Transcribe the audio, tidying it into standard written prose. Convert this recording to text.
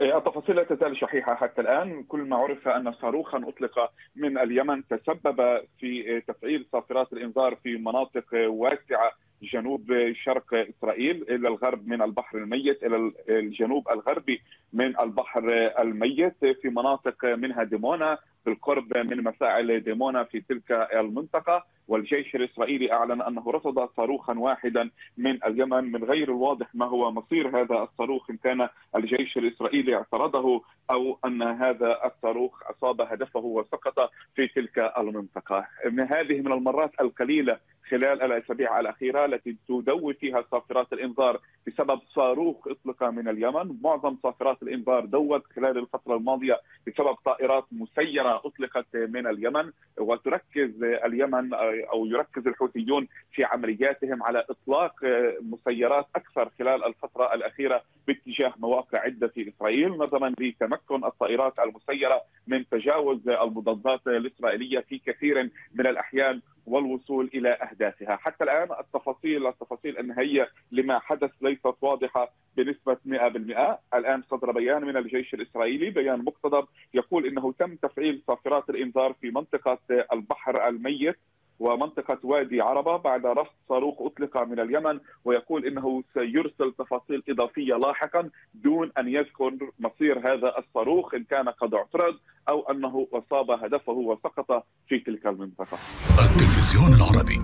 التفاصيل لا تزال شحيحة حتى الآن. كل ما عرف أن صاروخا أطلق من اليمن تسبب في تفعيل صافرات الإنذار في مناطق واسعة جنوب شرق إسرائيل، إلى الغرب من البحر الميت، إلى الجنوب الغربي من البحر الميت، في مناطق منها ديمونا، بالقرب من مفاعل ديمونا في تلك المنطقة. والجيش الإسرائيلي أعلن أنه رصد صاروخا واحدا من اليمن. من غير الواضح ما هو مصير هذا الصاروخ، إن كان الجيش الإسرائيلي اعترضه أو أن هذا الصاروخ أصاب هدفه وسقط في تلك المنطقة. هذه من المرات القليلة خلال الأسابيع الأخيرة التي تدوي فيها صافرات الإنذار بسبب صاروخ أطلق من اليمن. معظم صافرات الإنذار دوت خلال الفترة الماضية بسبب طائرات مسيرة أطلقت من اليمن. وتركز اليمن أو يركز الحوثيون في عملياتهم على إطلاق مسيرات أكثر خلال الفترة الأخيرة باتجاه مواقع عدة في إسرائيل، نظرا لتمكن الطائرات المسيرة من تجاوز المضادات الإسرائيلية في كثير من الأحيان والوصول إلى أهدافها. حتى الآن التفاصيل النهائية لما حدث ليست واضحة بنسبة 100%. الآن صدر بيان من الجيش الإسرائيلي، بيان مقتضب، يقول إنه تم تفعيل صافرات الإنذار في منطقة البحر الميت ومنطقة وادي عربة بعد رصد صاروخ أطلق من اليمن، ويقول إنه سيرسل تفاصيل إضافية لاحقا دون أن يذكر مصير هذا الصاروخ، إن كان قد اعترض أو أنه أصاب هدفه وسقط في تلك المنطقة. التلفزيون العربي.